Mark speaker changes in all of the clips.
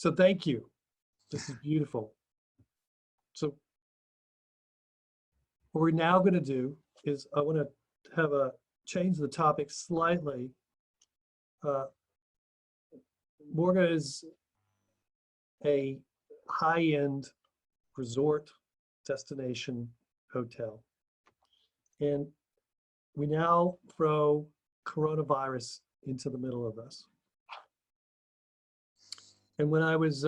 Speaker 1: So thank you. This is beautiful. So what we're now going to do is I want to have a change the topic slightly. Borgo is a high-end resort destination hotel. And we now throw coronavirus into the middle of this. And when I was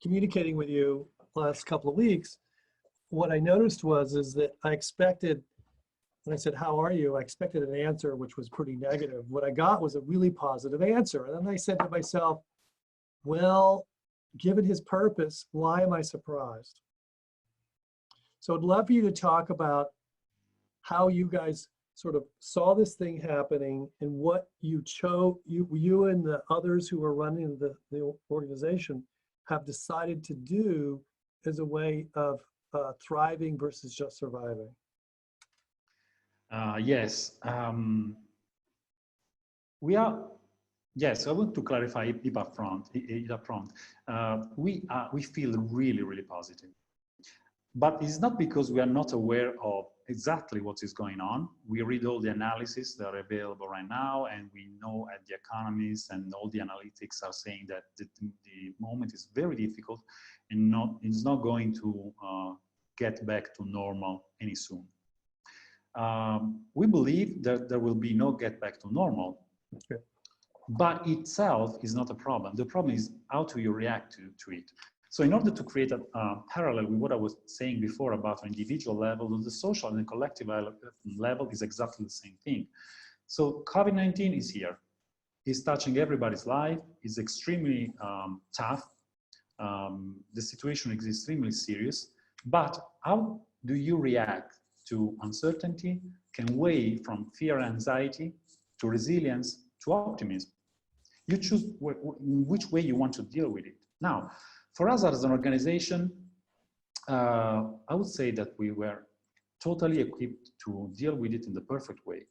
Speaker 1: communicating with you last couple of weeks, what I noticed is that I expected, when I said, how are you? I expected an answer which was pretty negative. What I got was a really positive answer. And then I said to myself, well, given his purpose, why am I surprised? So I'd love for you to talk about how you guys sort of saw this thing happening and what you chose, you and the others who are running the organization have decided to do as a way of thriving versus just surviving.
Speaker 2: Yes, yes, I want to clarify it up front. We feel really, really positive. But it's not because we are not aware of exactly what is going on. We read all the analysis that are available right now, and we know at the economists and all the analytics are saying that the moment is very difficult and it's not going to get back to normal any soon. We believe that there will be no get back to normal, okay, but itself is not a problem. The problem is how do you react to it. So in order to create a parallel with what I was saying before about an individual level, the social and the collective level is exactly the same thing. So COVID-19 is here. It's touching everybody's life. It's extremely tough. The situation is extremely serious. But how do you react to uncertainty? Can weigh from fear and anxiety to resilience to optimism. You choose in which way you want to deal with it. Now, for us as an organization, I would say that we were totally equipped to deal with it in the perfect way.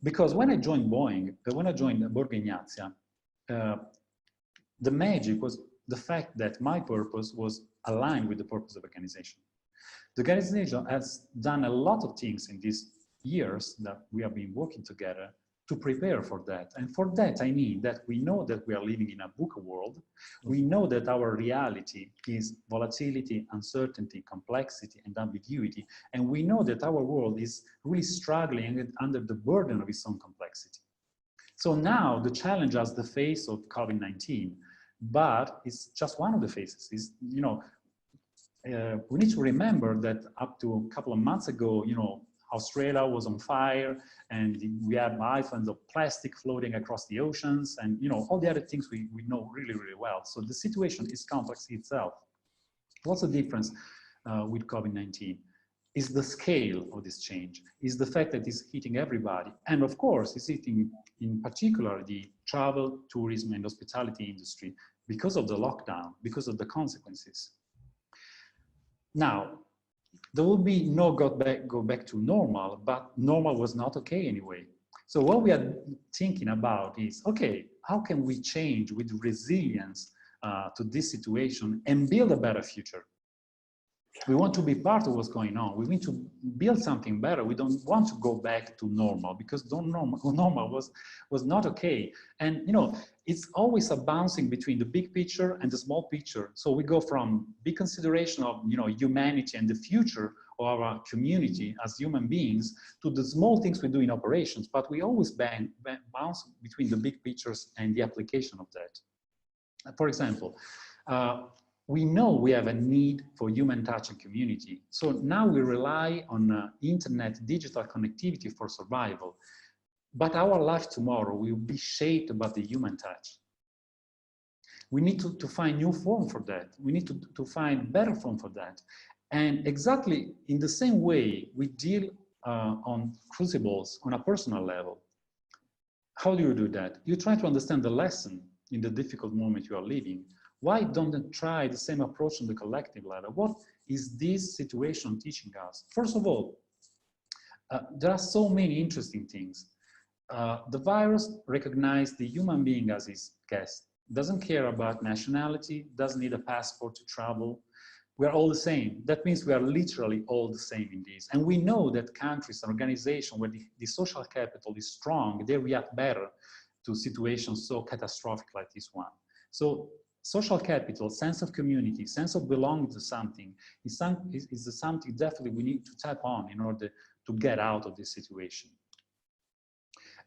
Speaker 2: Because when I joined Boeing, when I joined Borgo Egnazia, the magic was the fact that my purpose was aligned with the purpose of the organization. The organization has done a lot of things in these years that we have been working together to prepare for that. And for that, I mean that we know that we are living in a VUCA world. We know that our reality is volatility, uncertainty, complexity, and ambiguity. And we know that our world is really struggling under the burden of its own complexity. So now the challenge as the face of COVID-19, but it's just one of the faces. Is, you know, we need to remember that up to a couple of months ago, you know, Australia was on fire, and we had islands of plastic floating across the oceans, and you know all the other things we know really, really well. So the situation is complex itself. What's the difference with COVID-19? Is the scale of this change, is the fact that it's hitting everybody, and of course it's hitting in particular the travel, tourism, and hospitality industry because of the lockdown, because of the consequences. Now, there will be no go back to normal, but normal was not okay anyway. So what we are thinking about is, okay, how can we change with resilience to this situation and build a better future? We want to be part of what's going on. We need to build something better. We don't want to go back to normal because normal was not okay. And you know, it's always a bouncing between the big picture and the small picture. So we go from big consideration of humanity and the future of our community as human beings to the small things we do in operations. But we always bounce between the big pictures and the application of that. For example, we know we have a need for human touch and community. So now we rely on internet, digital connectivity for survival. But our life tomorrow will be shaped by the human touch. We need to find new form for that. We need to find better form for that. And exactly in the same way we deal on crucibles on a personal level. How do you do that? You try to understand the lesson in the difficult moment you are living. Why don't they try the same approach on the collective level? What is this situation teaching us? First of all, there are so many interesting things. The virus recognized the human being as its guest. doesn't care about nationality, doesn't need a passport to travel. We are all the same. That means we are literally all the same in this. And we know that countries and organizations where the social capital is strong, they react better to situations so catastrophic like this one. So social capital, sense of community, sense of belonging to something is something definitely we need to tap on in order to get out of this situation.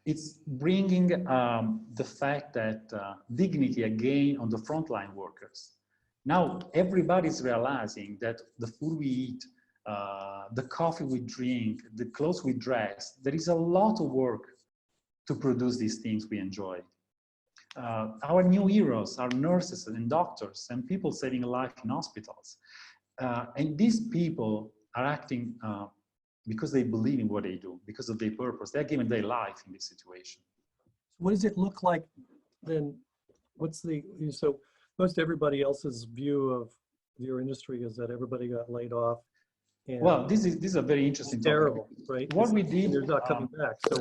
Speaker 2: It's bringing the fact that dignity again on the frontline workers. Now everybody's realizing that the food we eat, the coffee we drink, the clothes we dress, there is a lot of work to produce these things we enjoy. Our new heroes are nurses and doctors and people saving life in hospitals. And these people are acting because they believe in what they do, because of their purpose. They're giving their life in this situation.
Speaker 1: What does it look like then? What's the, so most everybody else's view of your industry is that everybody got laid off. And
Speaker 2: well, this is a very interesting topic.
Speaker 1: Terrible, right?
Speaker 2: What we did,
Speaker 1: they're not coming back. So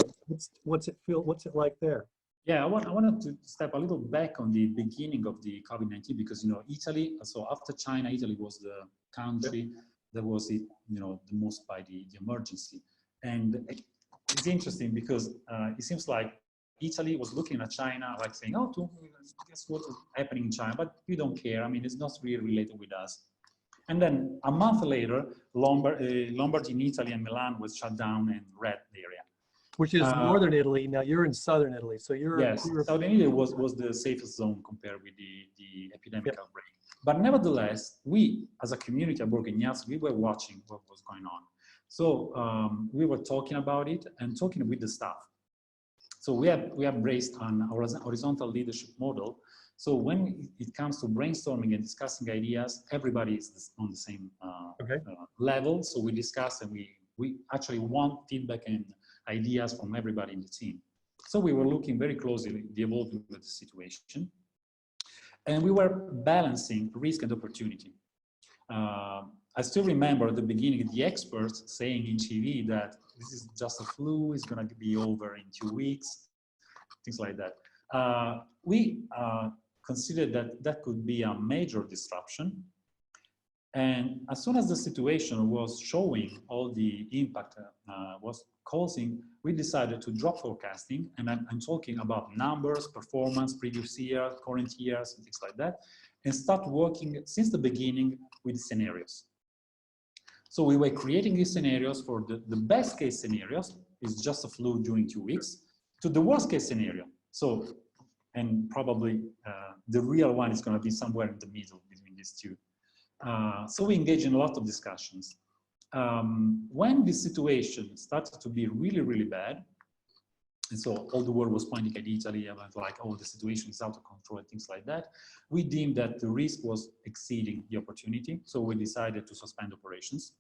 Speaker 1: what's it like there?
Speaker 2: Yeah, I wanted to step a little back on the beginning of the COVID-19 because, you know, Italy, so after China, Italy was the country that was, the most by the emergency. And it's interesting because it seems like Italy was looking at China like saying, oh, guess what is happening in China, but we don't care. I mean, it's not really related with us. And then a month later, Lombardy in Italy and Milan was shut down and red area.
Speaker 1: Which is northern Italy. Now you're in southern Italy, so you're
Speaker 2: southern Italy was the safest zone compared with the epidemic outbreak. But nevertheless, we as a community at Borgo Egnazia, we were watching what was going on. So we were talking about it and talking with the staff. So we have embraced an horizontal leadership model. So when it comes to brainstorming and discussing ideas, everybody is on the same level. So we discuss and we actually want feedback and ideas from everybody in the team. So we were looking very closely at the evolving of the situation. And we were balancing risk and opportunity. I still remember at the beginning, the experts saying in TV that this is just a flu, it's gonna be over in 2 weeks, things like that. We considered that that could be a major disruption. And as soon as the situation was showing all the impact was causing, we decided to drop forecasting. And I'm talking about numbers, performance, previous year, current years, and things like that, and start working since the beginning with scenarios. So we were creating these scenarios for the best case scenarios, is just a flu during 2 weeks, to the worst case scenario. So, and probably the real one is going to be somewhere in the middle between these two. So we engage in a lot of discussions. When the situation started to be really, really bad, and so all the world was pointing at Italy about like, oh, the situation is out of control and things like that, we deemed that the risk was exceeding the opportunity. So we decided to suspend operations.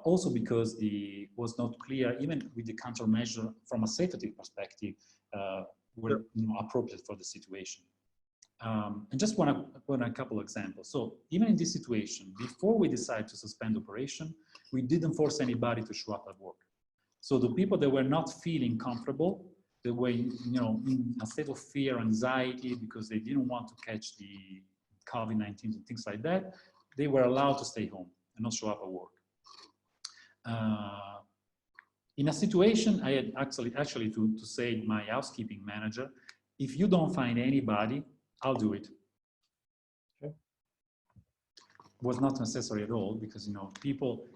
Speaker 2: Also because it was not clear, even with the countermeasure from a safety perspective, were appropriate for the situation. And just want a couple examples. So even in this situation, before we decided to suspend operation, we didn't force anybody to show up at work. So the people that were not feeling comfortable, they were in a state of fear, anxiety, because they didn't want to catch the COVID-19 and things like that, they were allowed to stay home and not show up at work. In a situation, I had actually to say to my housekeeping manager, if you don't find anybody, I'll do it. Okay. Was not necessary at all because people,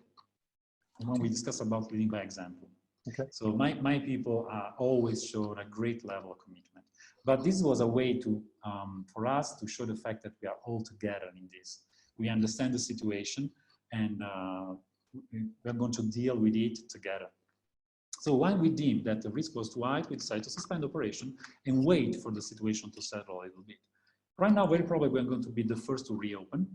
Speaker 2: when we discuss about leading by example. Okay. So my people always showed a great level of commitment. But this was a way to for us to show the fact that we are all together in this. We understand the situation and we're going to deal with it together. So when we deemed that the risk was too high, we decided to suspend operation and wait for the situation to settle a little bit. Right now, very probably we're going to be the first to reopen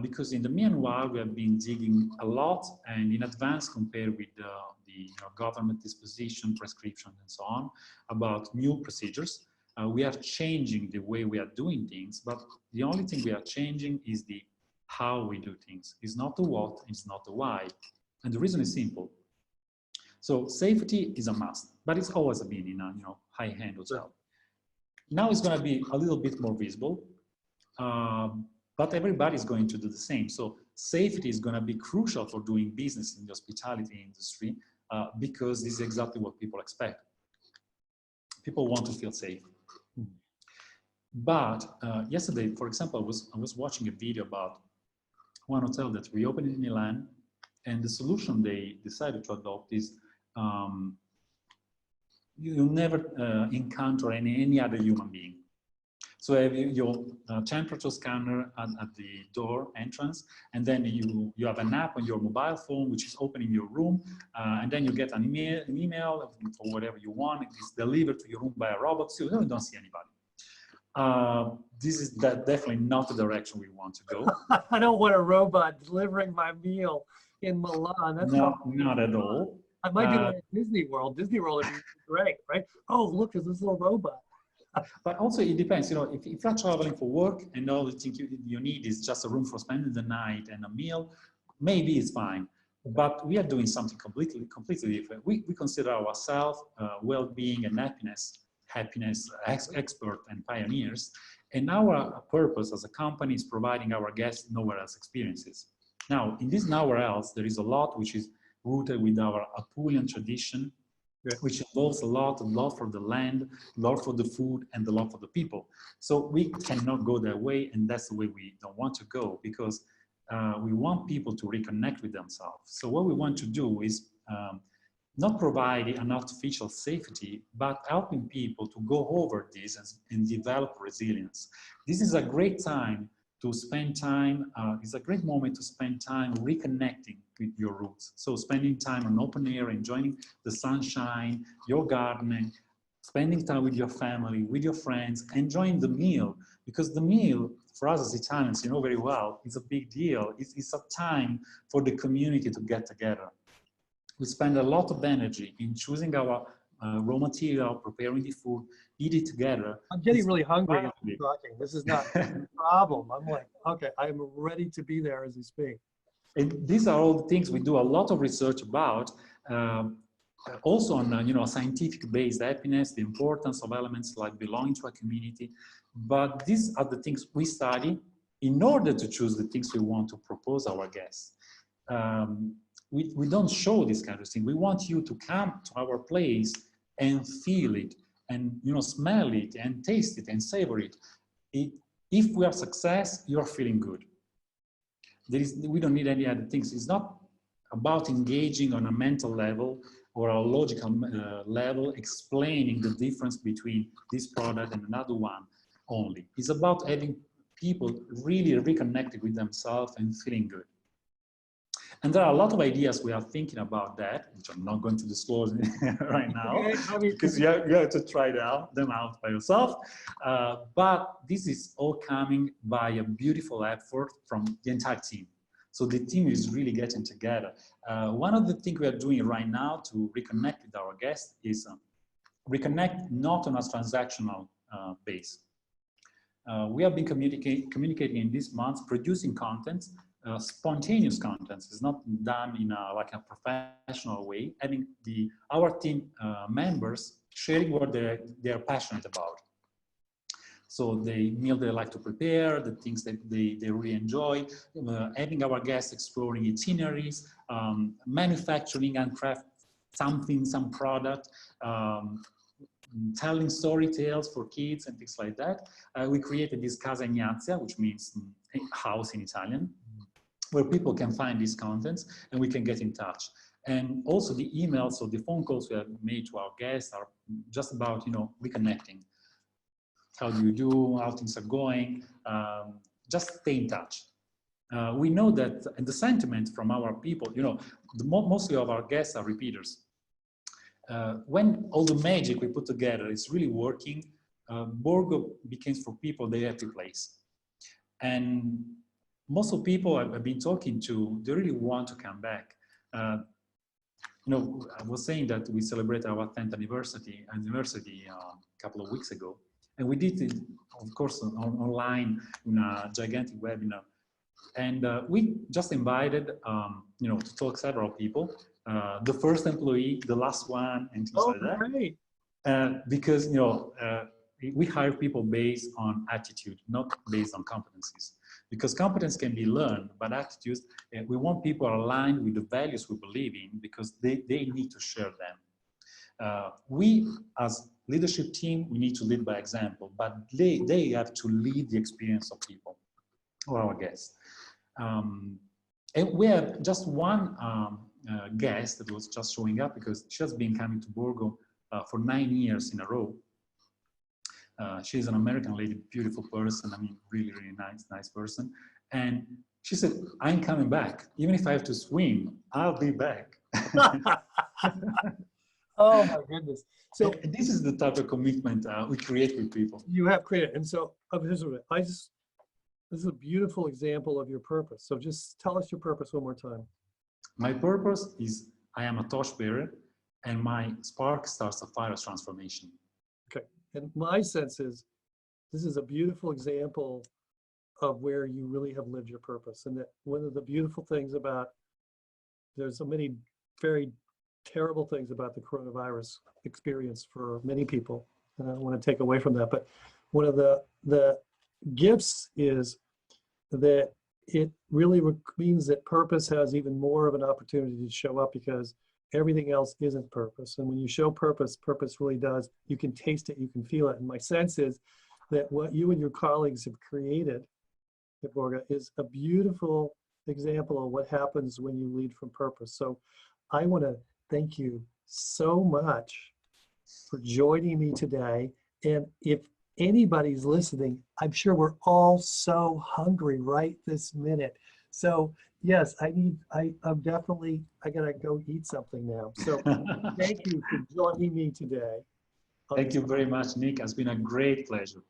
Speaker 2: because in the meanwhile, we have been digging a lot and in advance compared with the government disposition, prescription, and so on about new procedures. We are changing the way we are doing things, but the only thing we are changing is the how we do things. It's not the what, it's not the why. And the reason is simple. So safety is a must, but it's always been in a high-end hotel. Now it's going to be a little bit more visible, but everybody's going to do the same. So safety is going to be crucial for doing business in the hospitality industry because this is exactly what people expect. People want to feel safe. But yesterday, for example, I was watching a video about one hotel that reopened in Milan, and the solution they decided to adopt is you'll never encounter any other human being. So have your temperature scanner at the door entrance, and then you have an app on your mobile phone which is opening your room, and then you get an email or whatever you want. It is delivered to your room by a robot, so you don't see anybody. This is definitely not the direction we want to go.
Speaker 1: I don't want a robot delivering my meal in Milan. That's
Speaker 2: not at all.
Speaker 1: I might do that at Disney World. Disney World would be great, right? Oh, look, there's this little robot.
Speaker 2: But also it depends, you know, if you're traveling for work and all the things you need is just a room for spending the night and a meal, maybe it's fine. But we are doing something completely different. We consider ourselves well-being and happiness expert and pioneers. And our purpose as a company is providing our guests nowhere else experiences. Now, in this nowhere else, there is a lot which is rooted with our Apulian tradition, which involves a lot of love for the land, love for the food, and the love for the people. So we cannot go that way, and that's the way we don't want to go, because we want people to reconnect with themselves. So what we want to do is not provide an artificial safety, but helping people to go over this and develop resilience. This is a great time to spend time, it's a great moment to spend time reconnecting with your roots. So spending time on open air, enjoying the sunshine, your gardening, spending time with your family, with your friends, enjoying the meal, because the meal, for us as Italians, you know very well, it's a big deal. It's a time for the community to get together. We spend a lot of energy in choosing our raw material, preparing the food, eat it together.
Speaker 1: I'm getting really hungry as we're talking. This is not a problem. I'm like, okay, I'm ready to be there as we speak.
Speaker 2: And these are all the things we do a lot of research about, also on you know, scientific-based happiness, the importance of elements like belonging to a community. But these are the things we study in order to choose the things we want to propose our guests. We don't show this kind of thing. We want you to come to our place and feel it, and you know, smell it and taste it and savor it. If we are success, you're feeling good. We don't need any other things. It's not about engaging on a mental level or a logical level, explaining the difference between this product and another one only. It's about having people really reconnected with themselves and feeling good. And there are a lot of ideas we are thinking about that, which I'm not going to disclose right now, because you have to try them out by yourself. But this is all coming by a beautiful effort from the entire team. So the team is really getting together. One of the things we are doing right now to reconnect with our guests is reconnect not on a transactional base. We have been communicating in these months, producing content, spontaneous content. It's not done in like a professional way, having our team members sharing what they're passionate about. So the meal they like to prepare, the things that they really enjoy, having our guests exploring itineraries, manufacturing and craft something, some product, telling story tales for kids and things like that. We created this Casa Egnazia, which means house in Italian, where people can find these contents and we can get in touch. And also the emails or the phone calls we have made to our guests are just about, you know, reconnecting. How do you do, how things are going, just stay in touch. We know that, and the sentiment from our people, you know, mostly of our guests are repeaters. When all the magic we put together is really working, Borgo becomes for people the happy place. And most of the people I've been talking to, they really want to come back. You know, I was saying that we celebrated our 10th anniversary a couple of weeks ago. And we did it, of course, online in a gigantic webinar. And we just invited, you know, to talk several people, the first employee, the last one, and things like that.
Speaker 1: Great.
Speaker 2: Because, you know, we hire people based on attitude, not based on competencies. Because competence can be learned, but attitudes, we want people aligned with the values we believe in because they need to share them. We, as leadership team, we need to lead by example, but they have to lead the experience of people, or our guests. And we have just one guest that was just showing up because she has been coming to Borgo for 9 years in a row. She's an American lady, beautiful person. I mean, really, really nice person. And she said, I'm coming back. Even if I have to swim, I'll be back.
Speaker 1: Oh my goodness. So
Speaker 2: this is the type of commitment we create with people.
Speaker 1: you have created, and so this is a beautiful example of your purpose. So just tell us your purpose one more time.
Speaker 2: My purpose is I am a torchbearer, and my spark starts a fire of transformation.
Speaker 1: Okay. And my sense is this is a beautiful example of where you really have lived your purpose. And that one of the beautiful things about, there's so many very terrible things about the coronavirus experience for many people. And I don't want to take away from that, but one of the gifts is that it really means that purpose has even more of an opportunity to show up because everything else isn't purpose. And when you show purpose, purpose really does, you can taste it, you can feel it. And my sense is that what you and your colleagues have created at Borgo is a beautiful example of what happens when you lead from purpose. So I want to thank you so much for joining me today. And if anybody's listening, I'm sure we're all so hungry right this minute. So yes, I'm definitely, I gotta go eat something now. So thank you for joining me today.
Speaker 2: Thank you very much, Nick. It's been a great pleasure.